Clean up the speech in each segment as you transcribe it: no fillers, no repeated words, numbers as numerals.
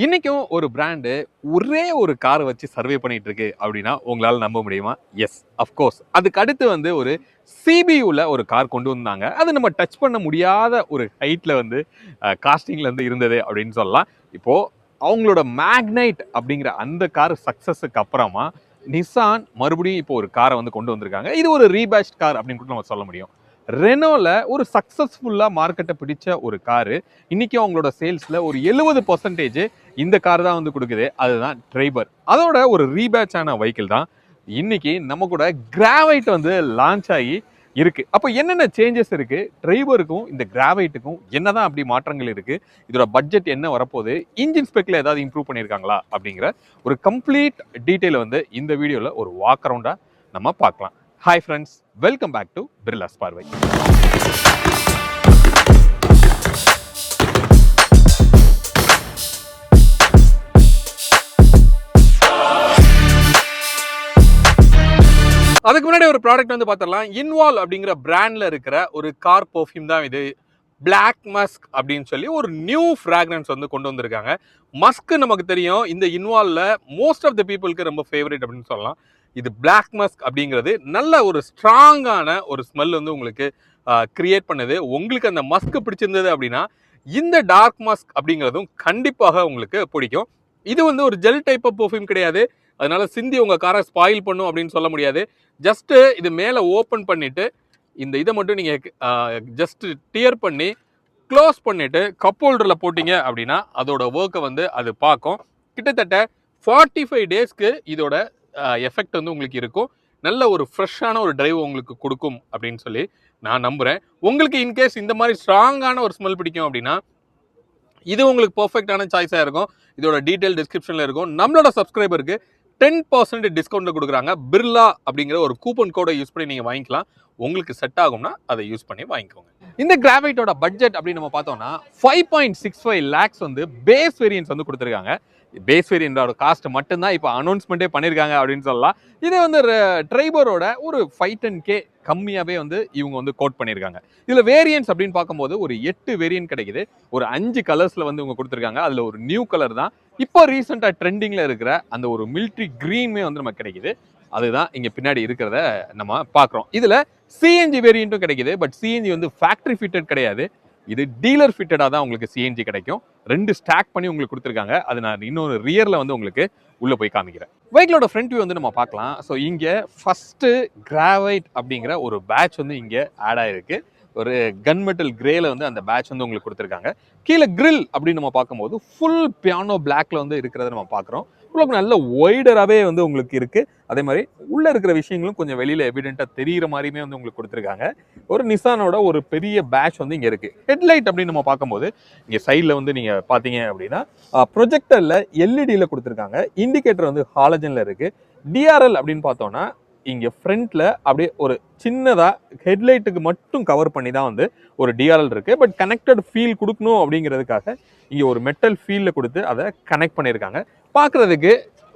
இன்னைக்கும் ஒரு பிராண்டு ஒரே ஒரு காரை வச்சு சர்வே பண்ணிட்டு இருக்கு அப்படின்னா உங்களால நம்ப முடியுமா? Yes, of course. அதுக்கு அடுத்து ஒரு சிபியூல ஒரு கார் கொண்டு வந்தாங்க. அது நம்ம டச் பண்ண முடியாத ஒரு ஹைட்ல காஸ்டிங்ல இருந்தது அப்படின்னு சொல்லலாம். இப்போ அவங்களோட மேக்னைட் அப்படிங்கிற அந்த கார் சக்சஸுக்கு அப்புறமா நிசான் மறுபடியும் இப்போ ஒரு காரை கொண்டு வந்திருக்காங்க. இது ஒரு ரீபேட்ச் கார் அப்படின்னு கூட நம்ம சொல்ல முடியும். ரெனோல ஒரு சக்சஸ்ஃபுல்லா மார்க்கெட்டை பிடிச்ச ஒரு காரு இன்னைக்கு அவங்களோட சேல்ஸ்ல ஒரு 70% இந்த கார் தான் கொடுக்குது. அதுதான் ட்ரைபர். அதோட ஒரு ரீபேட்ச் ஆன வெஹிக்கிள் தான் இன்னைக்கு நம்ம கூட கிராவைட் லான்ச் ஆகி இருக்கு. அப்போ என்னென்ன சேஞ்சஸ் இருக்கு, ட்ரைபருக்கும் இந்த கிராவைட்டுக்கும் என்னதான் அப்படி மாற்றங்கள் இருக்கு, இதோட பட்ஜெட் என்ன வரப்போகுது, இன்ஜின் ஸ்பெக்ல ஏதாவது இம்ப்ரூவ் பண்ணியிருக்காங்களா அப்படிங்கிற ஒரு கம்ப்ளீட் டீட்டெயில் இந்த வீடியோல ஒரு வாக் அரவுண்டா நம்ம பார்க்கலாம். Hi friends, welcome back to Birla's பார்வை. அதுக்கு முன்னாடி ஒரு ப்ராடக்ட் பார்த்துடலாம். இன்வால்வ் அப்படிங்கிற பிராண்ட்ல இருக்கிற ஒரு கார் பெர்ஃப்யூம் தான் இது. பிளாக் மஸ்க் அப்படின்னு சொல்லி ஒரு நியூ ஃப்ராக்ரன்ஸ் கொண்டு வந்திருக்காங்க. மஸ்க் நமக்கு தெரியும், இந்த இன்வால்வ்ல மோஸ்ட் ஆஃப் த பீப்புளுக்கு ரொம்ப ஃபேவரட் அப்படின்னு சொல்லலாம். இது பிளாக் மஸ்க் அப்படிங்கிறது நல்ல ஒரு ஸ்ட்ராங்கான ஒரு ஸ்மெல் உங்களுக்கு கிரியேட் பண்ணுது. உங்களுக்கு அந்த மஸ்க் பிடிச்சிருந்தது அப்படின்னா இந்த டார்க் மஸ்க் அப்படிங்கிறதும் கண்டிப்பாக உங்களுக்கு பிடிக்கும். இது ஒரு ஜெல் டைப் ஆஃப் பெர்ஃப்யூம் கிடையாது, அதனால சிந்தி உங்க காரை ஸ்பாயில் பண்ணும் அப்படின்னு சொல்ல முடியாது. ஜஸ்ட் இது மேலே ஓப்பன் பண்ணிட்டு இந்த இதை மட்டும் நீங்க ஜஸ்ட் டியர் பண்ணி க்ளோஸ் பண்ணிட்டு கப் ஹோல்டரில் போட்டீங்க அப்படின்னா அதோட ஒர்க்கை அது பார்க்கும். கிட்டத்தட்ட 45 டேஸ்க்கு இதோட எஃபெக்ட் உங்களுக்கு இருக்கும். நல்ல ஒரு ஃப்ரெஷ்ஷான ஒரு டிரைவ் உங்களுக்கு கொடுக்கும் அப்படின்னு சொல்லி நான் நம்புகிறேன். உங்களுக்கு இன்கேஸ் இந்த மாதிரி ஸ்ட்ராங்கான ஒரு ஸ்மெல் பிடிக்கும் அப்படின்னா இது உங்களுக்கு பர்ஃபெக்டான சாய்ஸாக இருக்கும். இதோட டீட்டெயில் டிஸ்கிரிப்ஷனில் இருக்கும். நம்மளோட சப்ஸ்கிரைபருக்கு 10% டிஸ்கவுண்ட் கொடுக்குறாங்க. பிர்லா அப்படிங்கிற ஒரு கூப்பன் கோடை யூஸ் பண்ணி நீங்கள் வாங்கிக்கலாம். உங்களுக்கு செட் ஆகும்னா அதை யூஸ் பண்ணி வாங்கிக்கோங்க. இந்த கிராவைட்டோட பட்ஜெட் அப்படின்னு நம்ம பார்த்தோம்னா 5.65 lakhs பேஸ் வேரியன்ஸ் கொடுத்துருக்காங்க. பேஸ் வேரியண்டோட காஸ்ட் மட்டும்தான் இப்போ அனௌன்ஸ்மெண்ட்டே பண்ணியிருக்காங்க அப்படின்னு சொல்லலாம். இது ட்ரைபரோட ஒரு 5-10K கம்மியாகவே இவங்க கோட் பண்ணியிருக்காங்க. இதில் வேரியன்ஸ் அப்படின்னு பார்க்கும்போது ஒரு 8 வேரியன்ட் கிடைக்குது. ஒரு 5 கலர்ஸில் இவங்க கொடுத்துருக்காங்க. அதில் ஒரு நியூ கலர் தான் இப்போ ரீசெண்டாக ட்ரெண்டிங்கில் இருக்கிற அந்த ஒரு மிலிட்ரி க்ரீனுமே நமக்கு கிடைக்குது. அதுதான் இங்கே பின்னாடி இருக்கிறத நம்ம பார்க்குறோம். இதில் சிஎன்ஜி வேரியண்ட்டும் கிடைக்குது. பட் சிஎன்ஜி ஃபேக்ட்ரி ஃபிட்டட் கிடையாது, இது டீலர் ஃபிட்டடாக தான் உங்களுக்கு சிஎன்ஜி கிடைக்கும். 2 ஸ்டாக் பண்ணி உங்களுக்கு கொடுத்துருக்காங்க. அது நான் இன்னொரு ரியரில் உங்களுக்கு உள்ளே போய் காமிக்கிறேன். வெஹிக்கிளோட ஃப்ரண்ட் வியூ நம்ம பார்க்கலாம். ஸோ இங்கே ஃபஸ்ட்டு கிராவைட் அப்படிங்கிற ஒரு பேட்ச் இங்கே ஆட் ஆகிருக்கு. ஒரு கன் மெட்டல் கிரேல அந்த பேட்ச் உங்களுக்கு கொடுத்துருக்காங்க. கீழே கிரில் அப்படின்னு நம்ம பார்க்கும்போது ஃபுல் பியானோ பிளாக்ல இருக்கிறத நம்ம பார்க்குறோம். உங்களுக்கு நல்ல ஒய்டராகவே உங்களுக்கு இருக்குது. அதே மாதிரி உள்ளே இருக்கிற விஷயங்களும் கொஞ்சம் வெளியில் எவிடென்ட்டாக தெரிகிற மாதிரியுமே உங்களுக்கு கொடுத்துருக்காங்க. ஒரு நிசானோட ஒரு பெரிய பேட்ச் இங்கே இருக்குது. ஹெட்லைட் அப்படின்னு நம்ம பார்க்கும்போது இங்கே சைடில் நீங்கள் பார்த்தீங்க அப்படின்னா ப்ரொஜெக்டரில் எல்இடியில் கொடுத்துருக்காங்க. இண்டிகேட்டர் ஹாலஜனில் இருக்குது. டிஆர்எல் அப்படின்னு பார்த்தோன்னா இங்கே ஃப்ரண்ட்டில் அப்படியே ஒரு சின்னதாக ஹெட்லைட்டுக்கு மட்டும் கவர் பண்ணி தான் ஒரு டிஆர்எல் இருக்குது. பட் கனெக்டட் ஃபீல் கொடுக்கணும் அப்படிங்கிறதுக்காக இங்கே ஒரு மெட்டல் ஃபீலில் கொடுத்து அதை கனெக்ட் பண்ணியிருக்காங்க. பார்க்குறதுக்கு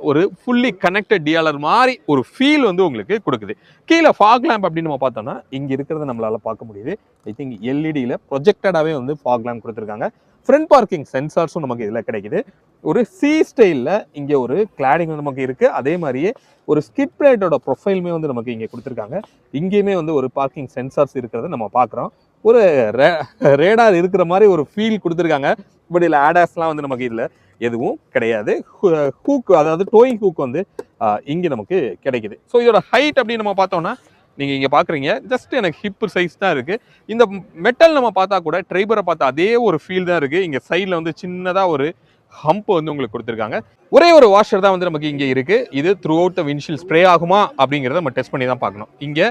ஒரு ஃபுல்லி கனெக்டட் டிஆர்எல் மாதிரி ஒரு ஃபீல் உங்களுக்கு கொடுக்குது. கீழே ஃபாக் லேம்ப் அப்படின்னு நம்ம பார்த்தோம்னா இங்கே இருக்கிறத நம்மளால் பார்க்க முடியுது. ஐ திங்க் எல்இடியில் ப்ரொஜெக்டடாகவே ஃபாக் லேம்ப் கொடுத்துருக்காங்க. ஃப்ரண்ட் பார்க்கிங் சென்சார்ஸும் நமக்கு இதில் கிடைக்குது. ஒரு சி ஸ்டைலில் இங்கே ஒரு கிளாடிங் நமக்கு இருக்குது. அதே மாதிரியே ஒரு ஸ்கிட் பிளேட்டோட ப்ரொஃபைலுமே நமக்கு இங்கே கொடுத்துருக்காங்க. இங்கேயுமே ஒரு பார்க்கிங் சென்சார்ஸ் இருக்கிறத நம்ம பார்க்குறோம். ஒரு ரேடார் இருக்கிற மாதிரி ஒரு ஃபீல் கொடுத்துருக்காங்க. பட் இதில் ஆடாஸ்லாம் நமக்கு இதில் எதுவும் கிடையாது. ஹூக், அதாவது டோயிங் ஹூக் இங்கே நமக்கு கிடைக்குது. ஸோ இதோட ஹைட் அப்படின்னு நம்ம பார்த்தோம்னா நீங்கள் இங்கே பார்க்குறீங்க, ஜஸ்ட் எனக்கு ஹிப் சைஸ் தான் இருக்குது. இந்த மெட்டல் நம்ம பார்த்தா கூட ட்ரைபரை பார்த்தா அதே ஒரு ஃபீல் தான் இருக்குது. இங்கே சைடில் சின்னதாக ஒரு ஹம்ப் உங்களுக்கு கொடுத்துருக்காங்க. ஒரே ஒரு வாஷர் தான் நமக்கு இங்கே இருக்குது. இது through out the windshield spray ஆகுமா அப்படிங்கிறத நம்ம டெஸ்ட் பண்ணி தான் பார்க்கணும். இங்கே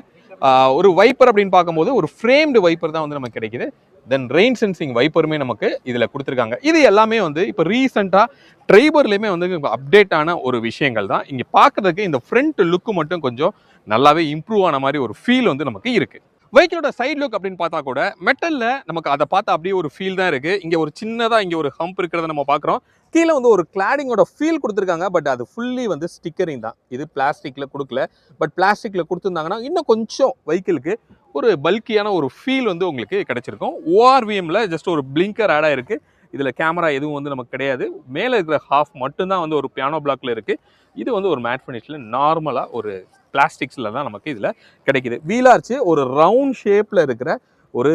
ஒரு வைப்பர் அப்படின்னு பார்க்கும்போது ஒரு ஃப்ரேம்டு வைப்பர் தான் நமக்கு கிடைக்குது. தென் ரெயின் சென்சிங் வைப்பருமே நமக்கு இதில் கொடுத்துருக்காங்க. இது எல்லாமே இப்போ ரீசெண்டாக ட்ரைபர்லேயுமே அப்டேட் ஆன ஒரு விஷயங்கள் தான். இங்கே பார்க்குறதுக்கு இந்த ஃப்ரண்ட் லுக்கு மட்டும் கொஞ்சம் நல்லாவே இம்ப்ரூவ் ஆன மாதிரி ஒரு ஃபீல் நமக்கு இருக்குது. வெஹிக்கிளோட சைட் லுக் அப்படின்னு பார்த்தா கூட மெட்டலில் நமக்கு அதை பார்த்தா அப்படியே ஒரு ஃபீல் தான் இருக்குது. இங்கே ஒரு சின்னதாக இங்கே ஒரு ஹம்ப் இருக்கிறத நம்ம பார்க்குறோம். கீழே ஒரு கிளாடிங்கோட ஃபீல் கொடுத்துருக்காங்க. பட் அது ஃபுல்லி ஸ்டிக்கரிங் தான். இது பிளாஸ்டிக்கில் கொடுக்கல. பட் பிளாஸ்டிக்கில் கொடுத்துருந்தாங்கன்னா இன்னும் கொஞ்சம் வெஹிக்கிளுக்கு ஒரு பல்கியான ஒரு ஃபீல் உங்களுக்கு கிடைச்சிருக்கும். ஓஆர்விஎம்ல ஜஸ்ட் ஒரு பிளிங்கர் ஆட் ஆயிருக்கு. இதில் கேமரா எதுவும் வந்து நமக்கு கிடையாது. மேலே இருக்கிற ஹாஃப் மட்டும்தான் வந்து ஒரு பியானோ பிளாக்ல இருக்குது. இது வந்து ஒரு மேட் ஃபினிஷில் நார்மலாக ஒரு பிளாஸ்டிக்ஸில் தான் நமக்கு இதில் கிடைக்குது. வீலார்ச்சு ஒரு ரவுண்ட் ஷேப்பில் இருக்கிற ஒரு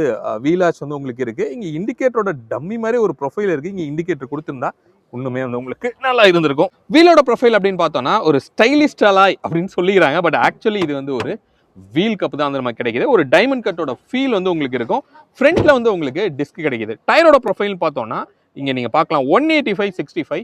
வீலார்ச் வந்து உங்களுக்கு இருக்குது. இங்கே இண்டிகேட்டரோட டம்மி மாதிரி ஒரு ப்ரொஃபைல் இருக்குது. இங்கே இண்டிகேட்டர் கொடுத்துருந்தா ஒண்ணுமே வந்து உங்களுக்கு நல்லா இருந்திருக்கும். வீலோட ப்ரொஃபைல் அப்படின்னு பார்த்தோம்னா ஒரு ஸ்டைலிஷ் அலாய் அப்படின்னு சொல்லிக்கிறாங்க. பட் ஆக்சுவலி இது வந்து ஒரு வீல் கப் தான் வந்து நமக்கு கிடைக்குது. ஒரு டைமண்ட் கட்டோட ஃபீல் வந்து உங்களுக்கு இருக்கும். ஃப்ரண்ட்ல வந்து உங்களுக்கு டிஸ்க் கிடைக்குது. டயரோட ப்ரொஃபைல் பார்த்தோம்னா இங்க நீங்க பார்க்கலாம் 185/65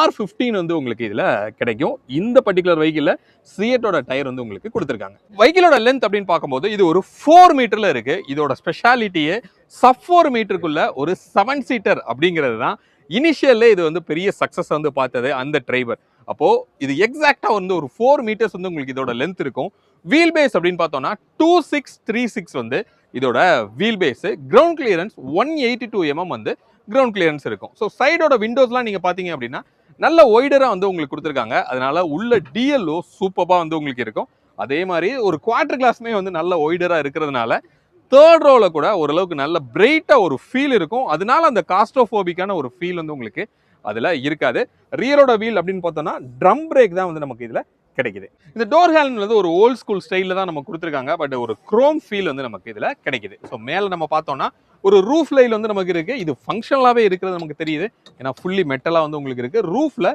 R15 வந்து உங்களுக்கு இதுல கிடைக்கும். இந்த பர்டிகுலர் வெஹிக்கிள்ல சியட்டோட டயர் வந்து உங்களுக்கு கொடுத்துருக்காங்க. வெஹிக்கிளோட லென்த் அப்படின்னு பார்க்கும்போது இது ஒரு 4 மீட்டர்ல இருக்கு. இதோட ஸ்பெஷாலிட்டியே சப் 4 மீட்டருக்குள்ள ஒரு 7 சீட்டர் அப்படிங்கிறது தான். இனிஷியல்ல இது வந்து பெரிய சக்சஸ் வந்து பார்த்தது அந்த டிரைவர். அப்போ இது எக்ஸாக்டா வந்து ஒரு 4 மீட்டர்ஸ் வந்து உங்களுக்கு இதோட லென்த் இருக்கும். வீல் பேஸ் அப்படின்னு பார்த்தோம்னா 2636 வந்து இதோட wheel base. Ground clearance 182 mm வந்து கிரவுண்ட் கிளியரன்ஸ் இருக்கும். ஸோ சைடோட விண்டோஸ்லாம் நீங்க பாத்தீங்க அப்படின்னா நல்ல ஒய்டரா வந்து உங்களுக்கு கொடுத்துருக்காங்க. அதனால உள்ள டிஎல்ஓ சூப்பரா வந்து உங்களுக்கு இருக்கும். அதே மாதிரி ஒரு குவார்டர் கிளாஸ்மே வந்து நல்ல ஒய்டரா இருக்கிறதுனால தேர்ட் ரோல கூட ஓரளவுக்கு நல்ல பிரைட்டா ஒரு ஃபீல் இருக்கும். அதனால அந்த காஸ்ட்ரோஃபோபிக்கான ஒரு ஃபீல் வந்து உங்களுக்கு அதுல இருக்காது. ரியரோட வீல் அப்படின்னு பார்த்தோம்னா ட்ரம் பிரேக் தான் வந்து நமக்கு இதுல கிடைக்குது. இந்த டோர் ஹேண்டில் வந்து ஒரு ஓல்ட் ஸ்கூல் ஸ்டைலில் தான் நம்ம கொடுத்துருக்காங்க. பட் ஒரு குரோம் ஃபீல் வந்து நமக்கு இதில் கிடைக்குது. ஸோ மேலே நம்ம பார்த்தோம்னா ஒரு ரூஃப் லைன் வந்து நமக்கு இருக்கு. இது ஃபங்க்ஷனலாகவே இருக்கிறது நமக்கு தெரியுது. ஏன்னா ஃபுல்லி மெட்டலாக வந்து உங்களுக்கு இருக்கு. ரூஃப்ல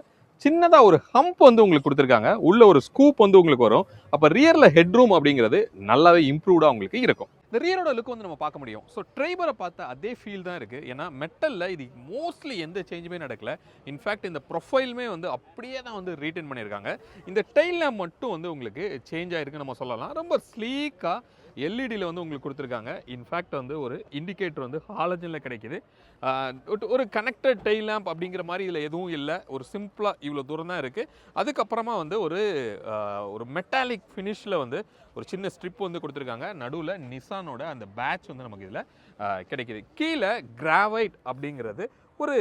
சின்னதாக ஒரு ஹம்ப் வந்து உங்களுக்கு கொடுத்துருக்காங்க. உள்ள ஒரு ஸ்கூப் வந்து உங்களுக்கு வரும். அப்போ ரியரில் ஹெட்ரூம் அப்படிங்கிறது நல்லாவே இம்ப்ரூவ்டாக உங்களுக்கு இருக்கும். இந்த ரியரோட லுக் வந்து நம்ம பார்க்க முடியும். ஸோ ட்ரைபரை பார்த்த அதே ஃபீல் தான் இருக்குது. ஏன்னா மெட்டலில் இது மோஸ்ட்லி எந்த சேஞ்சுமே நடக்கல. இன்ஃபேக்ட் இந்த ப்ரொஃபைலுமே வந்து அப்படியே தான் வந்து ரீட்டைன் பண்ணியிருக்காங்க. இந்த டெயில் லேம்ப் மட்டும் வந்து உங்களுக்கு சேஞ்ச் ஆகிருக்குன்னு நம்ம சொல்லலாம். ரொம்ப ஸ்லீக்காக எல்இடியில் வந்து உங்களுக்கு கொடுத்துருக்காங்க. இன்ஃபேக்ட் வந்து ஒரு இண்டிகேட்டர் வந்து ஹாலஜனில் கிடைக்குது. ஒரு கனெக்டட் டெயில் லேம்ப் அப்படிங்கிற மாதிரி இதில் எதுவும் இல்லை. ஒரு சிம்பிளாக இவ்வளோ தூரம் தான் இருக்குது. அதுக்கப்புறமா வந்து ஒரு மெட்டாலிக் ஃபினிஷில் வந்து ஒரு சின்ன ஸ்ட்ரிப் வந்து கொடுத்துருக்காங்க. நடுவில் நிசானோட அந்த பேட்ச் வந்து நமக்கு இதில் கிடைக்கிது. கீழே கிராவைட் அப்படிங்கிறது ஒரு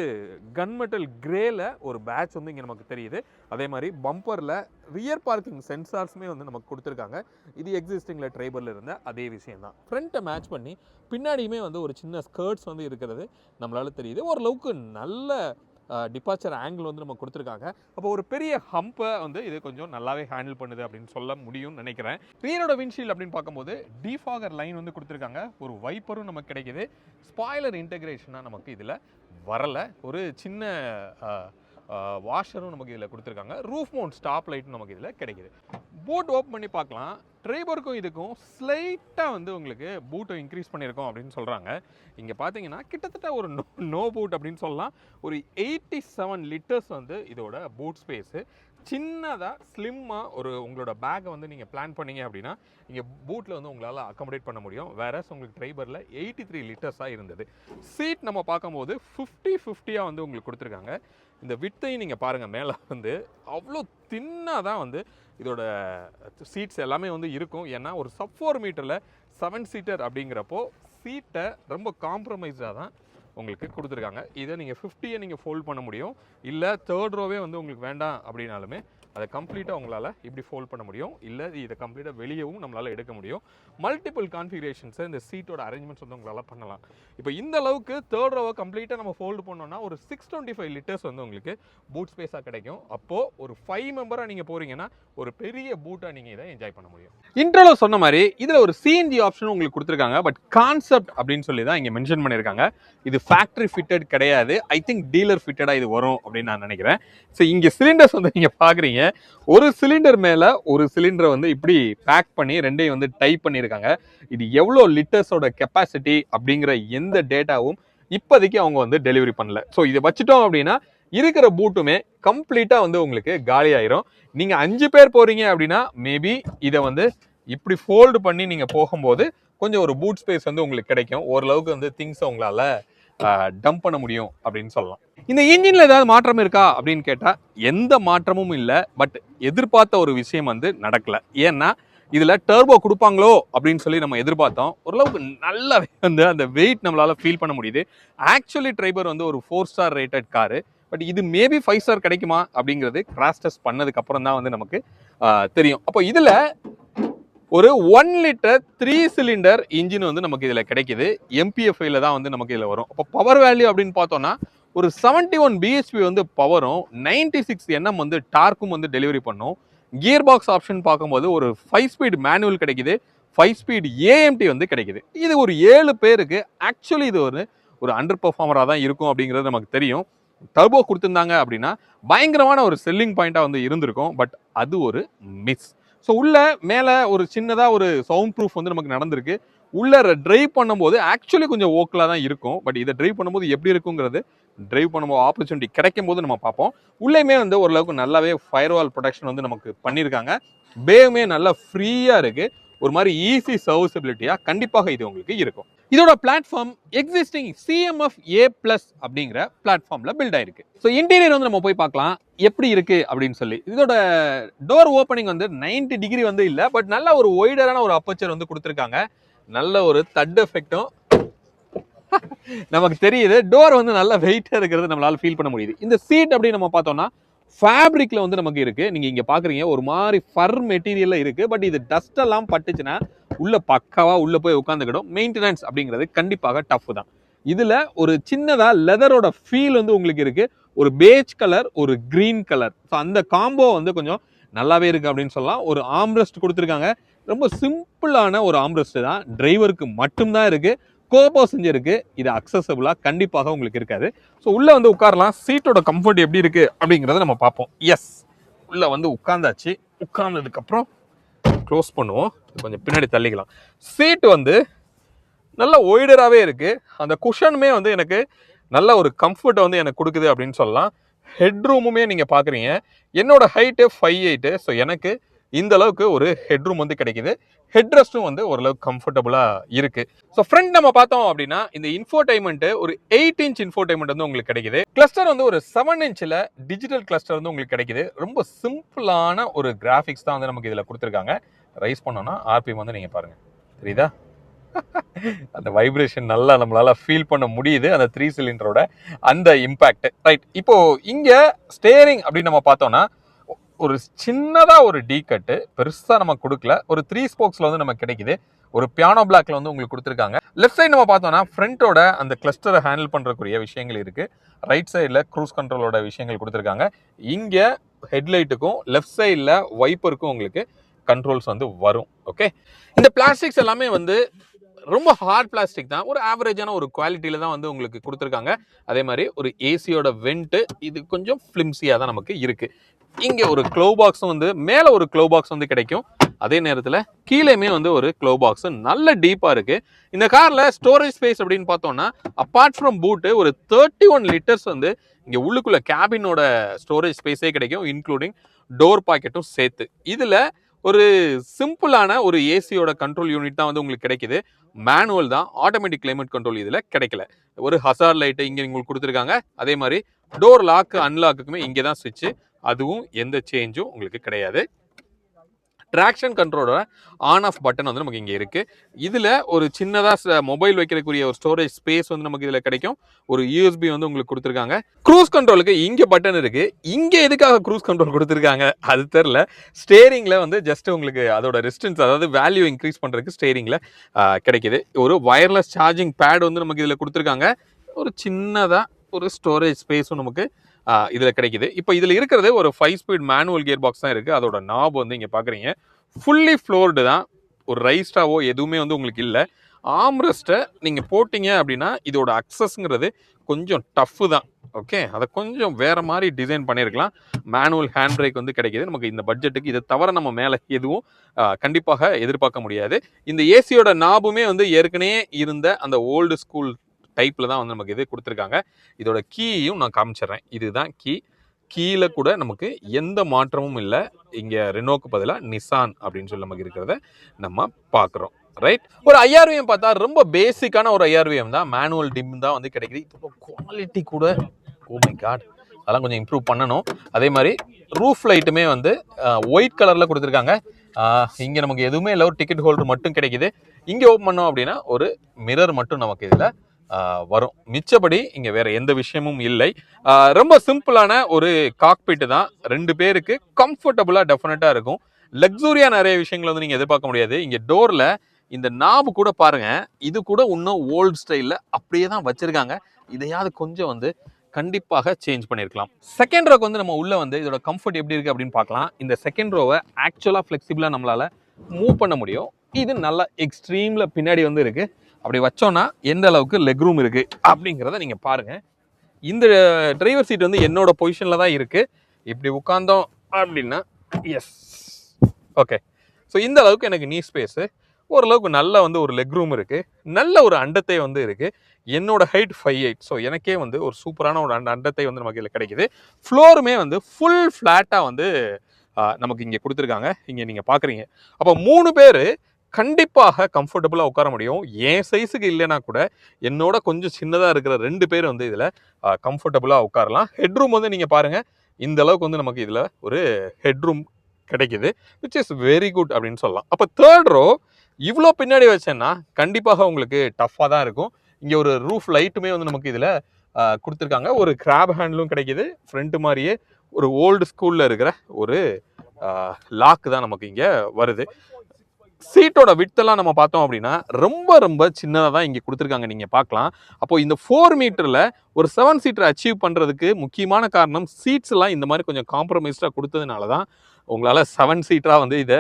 கன்மெட்டல் கிரேல ஒரு பேட்ச் வந்து இங்கே நமக்கு தெரியுது. அதே மாதிரி பம்பரில் ரியர் பார்க்கிங் சென்சார்ஸுமே வந்து நமக்கு கொடுத்துருக்காங்க. இது எக்ஸிஸ்டிங்கில் ட்ரைபரில் இருந்த அதே விஷயம் தான். ஃப்ரண்ட்டை மேட்ச் பண்ணி பின்னாடியுமே வந்து ஒரு சின்ன ஸ்கர்ட்ஸ் வந்து இருக்கிறது நம்மளால் தெரியுது. ஓரளவுக்கு நல்ல டிபார்ச்சர் ஆங்கிள் வந்து நம்ம கொடுத்துருக்காங்க. அப்போ ஒரு பெரிய ஹம்பை வந்து இது கொஞ்சம் நல்லாவே ஹேண்டில் பண்ணுது அப்படின்னு சொல்ல முடியும்னு நினைக்கிறேன். ரியரோட விண்ட்ஷீல்ட் அப்படின்னு பார்க்கும்போது டிஃபாகர் லைன் வந்து கொடுத்துருக்காங்க. ஒரு வைப்பரும் நமக்கு கிடைக்குது. ஸ்பாய்லர் இன்டெகிரேஷனாக நமக்கு இதில் வரல. ஒரு சின்ன வாஷரும் நமக்கு இதில் கொடுத்துருக்காங்க. ரூஃப் மவுண்ட் ஸ்டாப் லைட்டும் நமக்கு இதில் கிடைக்குது. பூட் ஓப்பன் பண்ணி பார்க்கலாம். ட்ரைபருக்கும் இதுக்கும் ஸ்லைட்டாக வந்து உங்களுக்கு பூட்டை இன்க்ரீஸ் பண்ணியிருக்கோம் அப்படின்னு சொல்கிறாங்க. இங்கே பார்த்தீங்கன்னா கிட்டத்தட்ட ஒரு நோ பூட் அப்படின்னு சொல்லலாம். ஒரு 87 லிட்டர்ஸ் வந்து இதோட பூட் ஸ்பேஸு. சின்னதாக ஸ்லிம்மாக ஒரு உங்களோட பேக்கை வந்து நீங்கள் பிளான் பண்ணீங்க அப்படின்னா இங்கே பூட்டில் வந்து உங்களால் அக்காமடேட் பண்ண முடியும். வேறஸ் உங்களுக்கு ட்ரைபரில் 83 லிட்டர்ஸாக இருந்தது. சீட் நம்ம பார்க்கும்போது 50-50 வந்து உங்களுக்கு கொடுத்துருக்காங்க. இந்த விட்டையும் நீங்கள் பாருங்கள். மேலே வந்து அவ்வளோ தின்னாக தான் வந்து இதோட சீட்ஸ் எல்லாமே வந்து இருக்கும். ஏன்னா ஒரு சப் 4 மீட்டரில் 7 சீட்டர் அப்படிங்கிறப்போ சீட்டை ரொம்ப காம்ப்ரமைஸாக தான் உங்களுக்கு கொடுத்துருக்காங்க. இதை நீங்கள் 50 நீங்கள் ஃபோல்ட் பண்ண முடியும். இல்லை தேர்ட் ரோவே வந்து உங்களுக்கு வேண்டாம் அப்படின்னாலுமே அதை கம்ப்ளீட்டாக உங்களால் இப்படி ஃபோல்ட் பண்ண முடியும். இல்லை இதை கம்ப்ளீட்டாக வெளியவும் நம்மளால் எடுக்க முடியும். மல்டிபிள் கான்ஃபிகரேஷன்ஸை இந்த சீட்டோட அரேஞ்ச்மெண்ட்ஸ் வந்து உங்களால் பண்ணலாம். இப்போ இந்த அளவுக்கு தேர்ட் ரோவை கம்ப்ளீட்டாக நம்ம ஃபோல்டு பண்ணோம்னா ஒரு 625 லிட்டர்ஸ் வந்து உங்களுக்கு பூட் ஸ்பேஸாக கிடைக்கும். அப்போது ஒரு 5 மெம்பராக நீங்கள் போகிறீங்கன்னா ஒரு பெரிய பூட்டாக நீங்கள் இதை என்ஜாய் பண்ண முடியும். இன்ட்ரோவில் சொன்ன மாதிரி இதில் ஒரு சிஎன்ஜி ஆப்ஷனும் உங்களுக்கு கொடுத்துருக்காங்க. பட் கான்செப்ட் அப்படின்னு சொல்லி தான் இங்கே மென்ஷன் பண்ணியிருக்காங்க. இது ஃபேக்ட்ரி ஃபிட்டட் கிடையாது. ஐ திங்க் டீலர் ஃபிட்டடாக இது வரும் அப்படின்னு நான் நினைக்கிறேன். ஸோ இங்கே சிலிண்டர்ஸ் வந்து நீங்கள் பார்க்குறீங்க. ஒரு சிலிண்டர் மேலே ஒரு சிலிண்டரை வந்து இப்படி பேக் பண்ணி ரெண்டையும் வந்து டைப் பண்ணியிருக்காங்க. இது எவ்வளோ லிட்டர்ஸோட கெப்பாசிட்டி அப்படிங்கிற எந்த டேட்டாவும் இப்போதைக்கு அவங்க வந்து டெலிவரி பண்ணல. ஸோ இதை வச்சுட்டோம் அப்படின்னா இருக்கிற பூட்டுமே கம்ப்ளீட்டாக வந்து உங்களுக்கு காலி ஆயிரும். நீங்கள் 5 பேர் போகிறீங்க அப்படின்னா மேபி இதை வந்து இப்படி ஃபோல்டு பண்ணி நீங்கள் போகும்போது கொஞ்சம் ஒரு பூட் ஸ்பேஸ் வந்து உங்களுக்கு கிடைக்கும். ஓரளவுக்கு வந்து திங்ஸை உங்களால் டம்ப் பண்ண முடியும் அப்படின்னு சொல்லலாம். இந்த இன்ஜின்ல ஏதாவது மாற்றம் இருக்கா அப்படின்னு கேட்டால் எந்த மாற்றமும் இல்லை. பட் எதிர்பார்த்த ஒரு விஷயம் வந்து நடக்கல. ஏன்னா இதில் டர்போ கொடுப்பாங்களோ அப்படின்னு சொல்லி நம்ம எதிர்பார்த்தோம். ஓரளவுக்கு நல்லாவே வந்து அந்த வெயிட் நம்மளால் ஃபீல் பண்ண முடியுது. ஆக்சுவலி ட்ரைபர் வந்து ஒரு 4 ஸ்டார் ரேட்டட் காரு. பட் இது மேபி 5 ஸ்டார் கிடைக்குமா அப்படிங்கிறது கிராஷ் டெஸ்ட் பண்ணதுக்கு அப்புறம் தான் வந்து நமக்கு தெரியும். அப்போ இதில் ஒரு 1 லிட்டர் 3 சிலிண்டர் இன்ஜின் வந்து நமக்கு இதில் கிடைக்குது. MPFIல தான் வந்து நமக்கு இதில் வரும். அப்போ பவர் வேல்யூ அப்படின்னு பார்த்தோம்னா ஒரு 71 பிஹெச்பி வந்து பவரும் 96 Nm வந்து டார்க்கும் வந்து டெலிவரி பண்ணும். கியர் பாக்ஸ் ஆப்ஷன் பார்க்கும்போது ஒரு 5 ஸ்பீட் மேனுவல் கிடைக்குது, 5 ஸ்பீட் ஏஎம்டி வந்து கிடைக்குது. இது ஒரு 7 பேருக்கு ஆக்சுவலி இது ஒரு அண்டர் பெர்ஃபார்மராக தான் இருக்கும் அப்படிங்கிறது நமக்கு தெரியும். டர்போ கொடுத்துருந்தாங்க அப்படின்னா பயங்கரமான ஒரு செல்லிங் பாயிண்டாக வந்து இருந்திருக்கும். பட் அது ஒரு மிஸ். ஸோ உள்ள மேலே ஒரு சின்னதாக ஒரு சவுண்ட் ப்ரூஃப் வந்து நமக்கு நடந்திருக்கு. உள்ள டிரைவ் பண்ணும்போது ஆக்சுவலி கொஞ்சம் ஓக்கலாக தான் இருக்கும். பட் இதை டிரைவ் பண்ணும்போது எப்படி இருக்குங்கிறது டிரைவ் பண்ணும்போது ஆப்பர்ச்சுனிட்டி கிடைக்கும் போது நம்ம பார்ப்போம். உள்ளேயுமே வந்து ஓரளவுக்கு நல்லாவே ஃபயர்வால் ப்ரொடெக்ஷன் வந்து நமக்கு பண்ணியிருக்காங்க. பேவுமே நல்லா ஃப்ரீயாக இருக்குது. ஒரு மாதிரி ஈஸி சர்வீசபிலிட்டியாக கண்டிப்பாக இது உங்களுக்கு இருக்கும். இதோட பிளாட்ஃபார்ம் எக்ஸிஸ்டிங் சிஎம்எஃப் A+ அப்படிங்கிற பிளாட்ஃபார்ம்ல பில்ட் ஆயிருக்கு. ஸோ இன்டீரியர் வந்து நம்ம போய் பார்க்கலாம் எப்படி இருக்கு அப்படின்னு சொல்லி. இதோட டோர் ஓப்பனிங் வந்து 90 டிகிரி வந்து இல்லை, பட் நல்ல ஒரு ஒய்டரான ஒரு அப்பச்சர் வந்து கொடுத்துருக்காங்க. நல்ல ஒரு தட் எஃபெக்டும் நமக்கு தெரியுது. டோர் வந்து நல்ல வெயிட்டா இருக்கிறது நம்மளால ஃபீல் பண்ண முடியுது. இந்த சீட் அப்படின்னு நம்ம பார்த்தோம்னா ஃபேப்ரிக்ல வந்து நமக்கு இருக்கு. நீங்க இங்க பாக்குறீங்க ஒரு மாதிரி ஃபர் மெட்டீரியல்ல இருக்கு. பட் இது டஸ்ட் எல்லாம் பட்டுச்சுன்னா உள்ள பக்காவா உள்ள போய் உட்காந்துக்கிடும். மெயின்டெனன்ஸ் அப்படிங்கிறது கண்டிப்பாக டஃப் தான். இதுல ஒரு சின்னதா லெதரோட ஃபீல் வந்து உங்களுக்கு இருக்கு. ஒரு பேஜ் கலர், ஒரு கிரீன் கலர். ஸோ அந்த காம்போ வந்து கொஞ்சம் நல்லாவே இருக்கு அப்படின்னு சொல்லலாம். ஒரு ஆம்ரெஸ்ட் கொடுத்துருக்காங்க. ரொம்ப சிம்பிளான ஒரு ஆம்ரெஸ்ட் தான். டிரைவருக்கு மட்டும்தான் இருக்கு. கோ பேசஞ்சருக்கு இது அக்சசபிளா கண்டிப்பாக உங்களுக்கு இருக்காது. ஸோ உள்ள வந்து உட்காரலாம். சீட்டோட கம்ஃபர்ட் எப்படி இருக்கு அப்படிங்கிறத நம்ம பார்ப்போம். எஸ், உள்ள வந்து உட்கார்ந்தாச்சு. உட்கார்ந்ததுக்கு அப்புறம் க்ளோஸ் பண்ணுவோம். கொஞ்சம் பின்னாடி தள்ளிக்கலாம். சீட் வந்து நல்ல ஒய்டராகவே இருக்கு. அந்த குஷனுமே வந்து எனக்கு நல்ல ஒரு கம்ஃபர்ட்டை வந்து எனக்கு கொடுக்குது அப்படின்னு சொல்லலாம். ஹெட் ரூமுமே நீங்க பாக்குறீங்க. என்னோட ஹைட்டு 5'8". ஸோ எனக்கு இந்த அளவுக்கு ஒரு ஹெட் ரூம் வந்து கிடைக்குது. ஹெட் ரெஸ்ட்டும் வந்து ஓரளவுக்கு கம்ஃபர்டபுளா இருக்கு. ஸோ ஃப்ரண்ட் நம்ம பார்த்தோம் அப்படின்னா இந்த இன்ஃபோடைன்மெண்ட் ஒரு 8 இன்ச் இன்ஃபோடைன்மெண்ட் வந்து உங்களுக்கு கிடைக்குது. கிளஸ்டர் வந்து ஒரு 7 இன்ச்ல டிஜிட்டல் கிளஸ்டர் வந்து உங்களுக்கு கிடைக்குது. ரொம்ப சிம்பிளான ஒரு கிராஃபிக்ஸ் தான் வந்து நமக்கு இதுல கொடுத்துருக்காங்க. ரைஸ் பண்ணோம்னா ஆர்பிஎம் வந்து நீங்க பாருங்க, தெரியுதா? அந்த வைப்ரேஷன் நல்லா நம்மளால ஃபீல் பண்ண முடியுது. அந்த 3 சிலிண்டரோட அந்த இம்பாக்ட். ரைட், இப்போ இங்க ஸ்டேரிங் அப்படின்னு நம்ம பார்த்தோம்னா ஒரு சின்னதா ஒரு டீ கட்டு பெருசா நம்ம கொடுக்கல. ஒரு 3 ஸ்போக்ஸ்ல வந்து நமக்கு கிடைக்குது. ஒரு பியானோ பிளாக்ல வந்து உங்களுக்கு கொடுத்துருக்காங்க. லெஃப்ட் சைடு நம்ம பார்த்தோம்னா ஃப்ரண்டோட அந்த கிளஸ்டரை ஹேண்டில் பண்றக்கூடிய விஷயங்கள் இருக்கு. ரைட் சைடில் க்ரூஸ் கண்ட்ரோலோட விஷயங்கள் கொடுத்துருக்காங்க. இங்க ஹெட்லைட்டுக்கும் லெஃப்ட் சைடில் வைப்பருக்கும் உங்களுக்கு கண்ட்ரோல்ஸ் வந்து வரும். ஓகே, இந்த பிளாஸ்டிக்ஸ் எல்லாமே வந்து ரொம்ப ஹார்ட் பிளாஸ்டிக் தான். ஒரு ஆவரேஜான ஒரு குவாலிட்டியில தான் வந்து உங்களுக்கு கொடுத்துருக்காங்க. அதே மாதிரி ஒரு ஏசியோட வெண்ட் இது கொஞ்சம் ஃபிலிம்சியா தான் நமக்கு இருக்கு. இங்க ஒரு க்ளோ பாக்ஸும் வந்து மேல ஒரு க்ளோ பாக்ஸ் வந்து கிடைக்கும். அதே நேரத்தில் கீழேயுமே வந்து ஒரு க்ளோ பாக்ஸ் நல்ல டீப்பா இருக்கு. இந்த கார்ல ஸ்டோரேஜ் ஸ்பேஸ் அப்படின்னு பார்த்தோம்னா அப்பார்ட் ஃப்ரம் பூட் ஒரு 31 லிட்டர்ஸ் வந்து இங்க உள்ளுக்குள்ள கேபினோட ஸ்டோரேஜ் ஸ்பேஸே கிடைக்கும், இன்க்ளூடிங் டோர் பாக்கெட்டும் சேர்த்து. இதுல ஒரு சிம்பிளான ஒரு ஏசியோட கண்ட்ரோல் யூனிட் தான் வந்து உங்களுக்கு கிடைக்குது. மேனுவல் தான், ஆட்டோமேட்டிக் கிளைமேட் கண்ட்ரோல் இதுல கிடைக்கல. ஒரு ஹசார்ட் லைட்டு இங்க உங்களுக்கு கொடுத்துருக்காங்க. அதே மாதிரி டோர் லாக் அன்லாக்குக்குமே இங்கே தான் ஸ்விட்ச். அதுவும் எந்த சேஞ்சும் உங்களுக்கு கிடையாது. ட்ராக்ஷன் கண்ட்ரோலோட ஆன் ஆஃப் பட்டன் வந்து நமக்கு இங்கே இருக்கு. இதுல ஒரு சின்னதாக மொபைல் வைக்கிறக்கூடிய ஒரு ஸ்டோரேஜ் ஸ்பேஸ் வந்து நமக்கு இதுல கிடைக்கும். ஒரு யூஎஸ்பி வந்து உங்களுக்கு கொடுத்துருக்காங்க. க்ரூஸ் கண்ட்ரோலுக்கு இங்க பட்டன் இருக்கு. இங்க எதுக்காக க்ரூஸ் கண்ட்ரோல் கொடுத்துருக்காங்க அது தெரியல. ஸ்டேரிங்ல வந்து ஜஸ்ட் உங்களுக்கு அதோட ரெசிஸ்டன்ஸ், அதாவது வேல்யூ இன்க்ரீஸ் பண்றதுக்கு ஸ்டேரிங்ல கிடைக்குது. ஒரு வயர்லெஸ் சார்ஜிங் பேட் வந்து நமக்கு இதுல கொடுத்துருக்காங்க. ஒரு சின்னதா ஒரு ஸ்டோரேஜ் ஸ்பேஸும் நமக்கு இதுல கிடைக்குது. இப்போ இதுல இருக்கிறது ஒரு 5 ஸ்பீட் மேனுவல் கியர் பாக்ஸ் தான் இருக்கு. அதோட நாப் வந்து இங்க பாக்குறீங்க ஃபுல்லி ஃப்ளோர்டு தான். ஒரு ரைஸ்டாவோ எதுவுமே வந்து உங்களுக்கு இல்லை. ஆம்ரெஸ்ட்டை நீங்க போட்டீங்க அப்படின்னா இதோட அக்சஸ்ங்கிறது கொஞ்சம் டஃப் தான். ஓகே, அதை கொஞ்சம் வேற மாதிரி டிசைன் பண்ணியிருக்கலாம். மேனுவல் ஹேண்ட் பிரேக் வந்து கிடைக்கிது நமக்கு இந்த பட்ஜெட்டுக்கு. இதை தவிர நம்ம மேலே எதுவும் கண்டிப்பாக எதிர்பார்க்க முடியாது. இந்த ஏசியோட நாபுமே வந்து ஏற்கனவே இருந்த அந்த ஓல்டு ஸ்கூல் டைப்ல தான் வந்து நமக்கு இது கொடுத்துருக்காங்க. இதோட கீயும் நான் காமிச்சிடுறேன். இதுதான் கீ. கீழே கூட நமக்கு எந்த மாற்றமும் இல்லை. இங்க ரெனோக்கு பதிலாக நிசான் அப்படின்னு சொல்லி நமக்கு இருக்கிறத நம்ம பார்க்குறோம். ரைட், ஒரு ஐஆர்விஎம் பார்த்தா ரொம்ப பேசிக்கான ஒரு ஐஆர்விஎம் தான். மேனுவல் டிம் தான் வந்து கிடைக்குது. இப்போ குவாலிட்டி கூட ஓ மை காட், அதெல்லாம் கொஞ்சம் இம்ப்ரூவ் பண்ணணும். அதே மாதிரி ரூஃப் லைட்டுமே வந்து ஒயிட் கலர்ல கொடுத்துருக்காங்க. இங்க நமக்கு எதுவுமே இல்லை, ஒரு டிக்கெட் ஹோல்டர் மட்டும் கிடைக்குது. இங்க ஓப்பன் பண்ணோம் அப்படின்னா ஒரு மிரர் மட்டும் நமக்கு இதுல வரும். மிச்சபடி இங்க வேற எந்த விஷயமும் இல்லை. ரொம்ப சிம்பிளான ஒரு காக்பிட் தான். 2 பேருக்கு கம்ஃபர்டபுளா டெஃபினட்டா இருக்கும். லக்ஸூரியா நிறைய விஷயங்கள் வந்து நீங்க எதிர்பார்க்க முடியாது. இங்க டோர்ல இந்த நாபு கூட பாருங்க, இது கூட இன்னும் ஓல்டு ஸ்டைல்ல அப்படியே தான் வச்சிருக்காங்க. இதையாவது கொஞ்சம் வந்து கண்டிப்பாக சேஞ்ச் பண்ணியிருக்கலாம். செகண்ட் ரோக்கு வந்து நம்ம உள்ள வந்து இதோட கம்ஃபர்ட் எப்படி இருக்கு அப்படின்னு பார்க்கலாம். இந்த செகண்ட் ரோவை ஆக்சுவலா ஃபிளெக்சிபிளா நம்மளால மூவ் பண்ண முடியும். இது நல்லா எக்ஸ்ட்ரீம்ல பின்னாடி வந்து இருக்கு. அப்படி வச்சோம்னா எந்த அளவுக்கு லெக் ரூம் இருக்கு அப்படிங்கிறத நீங்க பாருங்க. இந்த டிரைவர் சீட் வந்து என்னோட பொசிஷன்ல தான் இருக்கு. இப்படி உட்கார்ந்தோம் அப்படின்னா எஸ் ஓகே. ஸோ இந்த அளவுக்கு எனக்கு நீ ஸ்பேஸு, ஓரளவுக்கு நல்ல வந்து ஒரு லெக் ரூம் இருக்கு, நல்ல ஒரு அண்டத்தை வந்து இருக்கு. என்னோட ஹைட் 5'8", ஸோ எனக்கே வந்து ஒரு சூப்பரான ஒரு அண்டத்தை வந்து நமக்கு இதில் கிடைக்குது. ஃப்ளோருமே வந்து ஃபுல் ஃப்ளாட்டாக வந்து நமக்கு இங்கே கொடுத்துருக்காங்க. இங்கே நீங்கள் பார்க்குறீங்க. அப்போ 3 பேர் கண்டிப்பாக கம்ஃபர்டபுளாக உட்கார முடியும். என் சைஸுக்கு இல்லைன்னா கூட என்னோட கொஞ்சம் சின்னதாக இருக்கிற 2 பேர் வந்து இதில் கம்ஃபர்டபுளாக உட்காரலாம். ஹெட்ரூம் வந்து நீங்கள் பாருங்கள், இந்த அளவுக்கு வந்து நமக்கு இதில் ஒரு ஹெட்ரூம் கிடைக்குது, விச் இஸ் வெரி குட் அப்படின்னு சொல்லலாம். அப்போ தேர்ட் ரோ இவ்வளோ பின்னாடி வச்சேன்னா கண்டிப்பாக உங்களுக்கு டஃப்பாக தான் இருக்கும். இங்கே ஒரு ரூஃப் லைட்டுமே வந்து நமக்கு இதில் கொடுத்துருக்காங்க. ஒரு கிராப் ஹேண்டிலும் கிடைக்கிது. ஃப்ரண்ட் மாதிரியே ஒரு ஓல்டு ஸ்கூலில் இருக்கிற ஒரு லாக் தான் நமக்கு இங்கே வருது. சீட்டோட விட்டெல்லாம் நம்ம பார்த்தோம் அப்படின்னா ரொம்ப ரொம்ப சின்னதாக தான் இங்கே கொடுத்துருக்காங்க, நீங்கள் பார்க்கலாம். அப்போ இந்த 4 மீட்டரில் ஒரு 7 சீட்டர் அச்சீவ் பண்ணுறதுக்கு முக்கியமான காரணம் சீட்ஸ் எல்லாம் இந்த மாதிரி கொஞ்சம் காம்ப்ரமைஸ்டாக கொடுத்ததுனால தான் உங்களால் 7 சீட்டராக வந்து இதை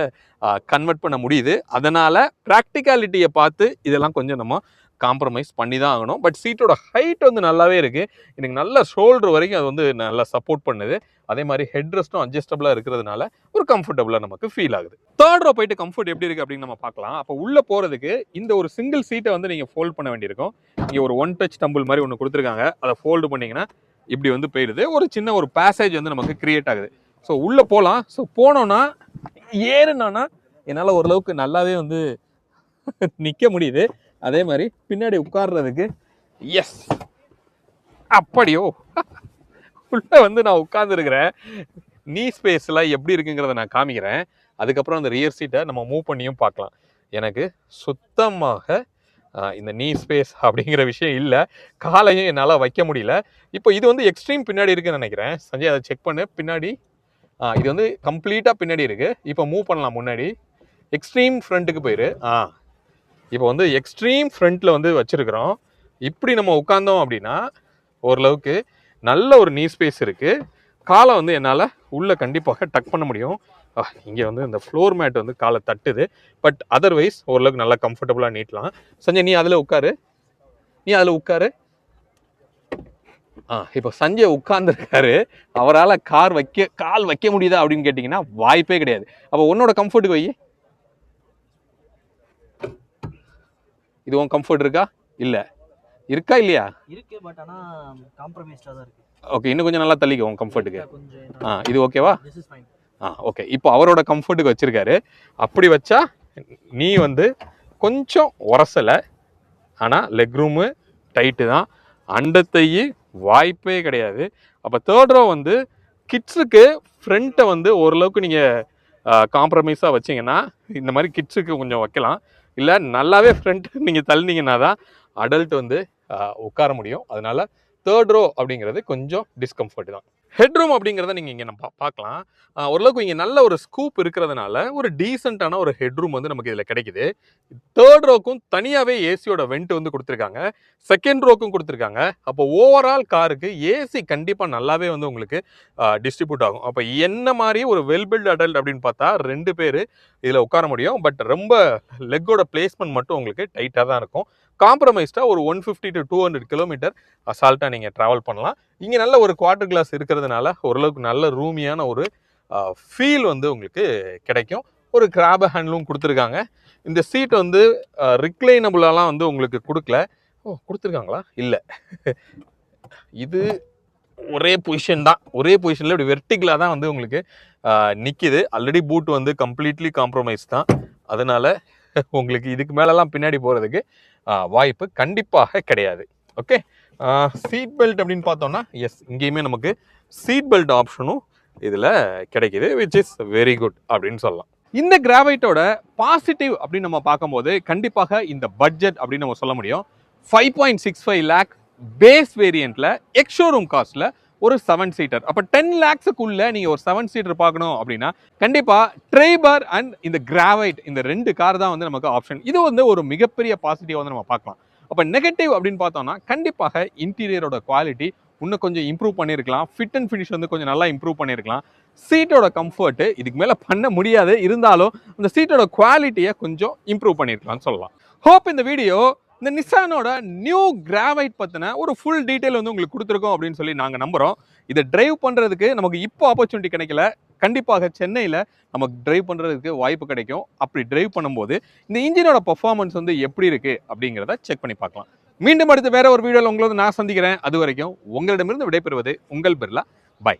கன்வெர்ட் பண்ண முடியுது. அதனால் ப்ராக்டிகாலிட்டியை பார்த்து இதெல்லாம் கொஞ்சம் நம்ம காம்ப்ரமைஸ் பண்ணி தான் ஆகணும். பட் சீட்டோட ஹைட் வந்து நல்லாவே இருக்குது. எனக்கு நல்ல ஷோல்டர் வரைக்கும் அது வந்து நல்லா சப்போர்ட் பண்ணுது. அதே மாதிரி ஹெட் ரெஸ்ட்டும் அட்ஜஸ்டபிளாக இருக்கிறதுனால ஒரு கம்ஃபர்டபுளாக நமக்கு ஃபீல் ஆகுது. தேர்ட் ரோ போயிட்டு கம்ஃபர்ட் எப்படி இருக்குது அப்படின்னு நம்ம பார்க்கலாம். அப்போ உள்ளே போகிறதுக்கு இந்த ஒரு சிங்கிள் சீட்டை வந்து நீங்கள் ஃபோல்ட் பண்ண வேண்டியிருக்கும். இங்கே ஒரு 1 டச் டம்பிள் மாதிரி ஒன்று கொடுத்துருக்காங்க. அதை ஃபோல்டு பண்ணிங்கன்னா இப்படி வந்து போயிடுது. ஒரு சின்ன ஒரு பேசேஜ் வந்து நமக்கு கிரியேட் ஆகுது. ஸோ உள்ளே போகலாம். ஸோ போனோன்னா ஏறுனோன்னா என்னால் ஓரளவுக்கு நல்லாவே வந்து நிற்க முடியுது. அதே மாதிரி பின்னாடி உட்கார்றதுக்கு எஸ் அப்படியோ உள்ள வந்து நான் உட்கார்ந்துருக்கிறேன். நீ ஸ்பேஸ்லாம் எப்படி இருக்குங்கிறத நான் காமிக்கிறேன். அதுக்கப்புறம் அந்த ரியர் சீட்டை நம்ம மூவ் பண்ணியும் பார்க்கலாம். எனக்கு சுத்தமாக இந்த நீ ஸ்பேஸ் அப்படிங்கிற விஷயம் இல்லை. காலையும் என்னால் வைக்க முடியல. இப்போ இது வந்து எக்ஸ்ட்ரீம் பின்னாடி இருக்குன்னு நினைக்கிறேன். சஞ்சய் அதை செக் பண்ணு. பின்னாடி இது வந்து கம்ப்ளீட்டாக பின்னாடி இருக்குது. இப்போ மூவ் பண்ணலாம். முன்னாடி எக்ஸ்ட்ரீம் ஃப்ரண்ட்டுக்கு போயிரு. இப்போ வந்து எக்ஸ்ட்ரீம் ஃப்ரண்ட்டில் வந்து வச்சுருக்கிறோம். இப்படி நம்ம உட்காந்தோம் அப்படின்னா ஓரளவுக்கு நல்ல ஒரு நீ ஸ்பேஸ் இருக்குது. காலை வந்து என்னால் உள்ளே கண்டிப்பாக டக் பண்ண முடியும். இங்கே வந்து இந்த ஃப்ளோர் மேட் வந்து காலை தட்டுது. பட் அதர்வைஸ் ஓரளவுக்கு நல்லா கம்ஃபர்டபுளாக நீட்டலாம். சஞ்சய் நீ அதில் உட்காரு. இப்போ சஞ்சய் உட்கார்ந்துருக்காரு. அவரால் கால் வைக்க முடியுதா அப்படின்னு கேட்டிங்கன்னா வாய்ப்பே கிடையாது. அப்போ உன்னோட கம்ஃபர்ட்டுக்கு வை. இது உன் கம்ஃபர்ட் இருக்கா? இல்லை இருக்கா இல்லையா? இருக்கு, பட் ஆனா காம்ப்ரமைஸ்டா தான் இருக்கு. ஓகே, இன்னும் கொஞ்சம் நல்லா தள்ளிக்கோ உன் கம்ஃபர்ட்டுக்கு. இது ஓகேவா? ஓகே. இப்போ அவரோட கம்ஃபர்ட்டுக்கு வச்சிருக்காரு. அப்படி வச்சா நீ வந்து கொஞ்சம் உரசலை, ஆனால் லெக் ரூமு டைட்டு தான். அண்டத்தையே வாய்ப்பே கிடையாது. அப்போ தேர்ட் ரோ வந்து கிட்ஸுக்கு ஃப்ரண்ட்டை வந்து ஓரளவுக்கு நீங்கள் காம்ப்ரமைஸாக வச்சிங்கன்னா இந்த மாதிரி கிட்ஸுக்கு கொஞ்சம் வைக்கலாம். இல்லை நல்லாவே ஃப்ரண்ட் நீங்கள் தள்ளினீங்கன்னா தான் அடல்ட் வந்து உட்கார முடியும். அதனால தேர்ட் ரோ அப்படிங்கிறது கொஞ்சம் டிஸ்கம்ஃபர்ட் தான். ஹெட்ரூம் அப்படிங்கிறத நீங்கள் இங்கே நம்ம பார்க்கலாம். ஓரளவுக்கு இங்கே நல்ல ஒரு ஸ்கூப் இருக்கிறதுனால ஒரு டீசெண்டான ஒரு ஹெட்ரூம் வந்து நமக்கு இதில் கிடைக்குது. தேர்ட் ரோக்கும் தனியாகவே ஏசியோட வெண்ட் வந்து கொடுத்துருக்காங்க. செகண்ட் ரோக்கும் கொடுத்துருக்காங்க. அப்போ ஓவரால் காருக்கு ஏசி கண்டிப்பாக நல்லாவே வந்து உங்களுக்கு டிஸ்ட்ரிபியூட் ஆகும். அப்போ என்ன மாதிரி ஒரு வெல் பில்ட் அடல்ட் அப்படின்னு பார்த்தா 2 பேர் இதில் உட்கார முடியும். பட் ரொம்ப லெக்கோட பிளேஸ்மெண்ட் மட்டும் உங்களுக்கு டைட்டாக தான் இருக்கும். காம்ப்ரமைஸ்டாக ஒரு 150 to 200 கிலோமீட்டர் அசால்ட்டாக நீங்கள் ட்ராவல் பண்ணலாம். இங்கே நல்ல ஒரு குவார்டர் கிளாஸ் இருக்கிறதுனால ஓரளவுக்கு நல்ல ரூமியான ஒரு ஃபீல் வந்து உங்களுக்கு கிடைக்கும். ஒரு கிராப் ஹேண்ட்லும் கொடுத்துருக்காங்க. இந்த சீட் வந்து ரிக்ளைனபுளாலாம் வந்து உங்களுக்கு கொடுக்கல. கொடுத்துருக்காங்களா? இல்லை, இது ஒரே பொசிஷன் தான். ஒரே பொசிஷனில் இப்படி வெர்டிகலாக தான் வந்து உங்களுக்கு நிற்கிது. ஆல்ரெடி பூட் வந்து கம்ப்ளீட்லி காம்ப்ரமைஸ் தான். அதனால் உங்களுக்கு இதுக்கு மேலெல்லாம் பின்னாடி போகிறதுக்கு வாய்ப்பு கண்டிப்பாக கிடையாது. ஓகே, சீட் பெல்ட் அப்படின்னு பார்த்தோம்னா எஸ், இங்கேயுமே நமக்கு சீட் பெல்ட் ஆப்ஷனும் இதில் கிடைக்கிது, விச் இஸ் வெரி குட் அப்படின்னு சொல்லலாம். இந்த கிராவைட்டோட பாசிட்டிவ் அப்படின்னு நம்ம பார்க்கும்போது கண்டிப்பாக இந்த பட்ஜெட் அப்படின்னு நம்ம சொல்ல முடியும். 5.65 lakh பேஸ் வேரியண்ட்டில் எக்ஸ் ஷோரூம் காஸ்ட்டில் ஒரு 7 சீட்டர். அப்போ 10 lakhsக்குள்ளே நீங்கள் ஒரு 7 சீட்டர் பார்க்கணும் அப்படின்னா கண்டிப்பாக ட்ரைபர் அண்ட் இந்த கிராவைட் இந்த 2 கார் தான் வந்து நமக்கு ஆப்ஷன். இது வந்து ஒரு மிகப்பெரிய பாசிட்டிவ் வந்து நம்ம பார்க்கலாம். அப்போ நெகட்டிவ் அப்படின்னு பார்த்தோம்னா கண்டிப்பாக இன்டீரியரோட குவாலிட்டி இன்னும் கொஞ்சம் இம்ப்ரூவ் பண்ணியிருக்கலாம். ஃபிட் அண்ட் ஃபினிஷ் வந்து கொஞ்சம் நல்லா இம்ப்ரூவ் பண்ணியிருக்கலாம். சீட்டோட கம்ஃபர்ட்டு இதுக்கு மேலே பண்ண முடியாது, இருந்தாலும் அந்த சீட்டோட குவாலிட்டியை கொஞ்சம் இம்ப்ரூவ் பண்ணியிருக்கலாம்னு சொல்லலாம். ஹோப் இந்த வீடியோ இந்த நிசானோட நியூ கிராவைட் பற்றின ஒரு ஃபுல் டீட்டெயில் வந்து உங்களுக்கு கொடுத்துருக்கோம் அப்படின்னு சொல்லி நாங்கள் நம்புகிறோம். இதை டிரைவ் பண்ணுறதுக்கு நமக்கு இப்போ ஆப்பர்ச்சுனிட்டி கிடைக்கல, கண்டிப்பாக சென்னையில் நமக்கு டிரைவ் பண்ணுறதுக்கு வாய்ப்பு கிடைக்கும். அப்படி டிரைவ் பண்ணும்போது இந்த இன்ஜினோட பர்ஃபார்மன்ஸ் வந்து எப்படி இருக்குது அப்படிங்கிறத செக் பண்ணி பார்க்கலாம். மீண்டும் அடுத்து வேற ஒரு வீடியோவில் உங்களை நான் சந்திக்கிறேன். அது வரைக்கும் உங்களிடமிருந்து விடைபெறுவது உங்கள் பிர்லா. பை.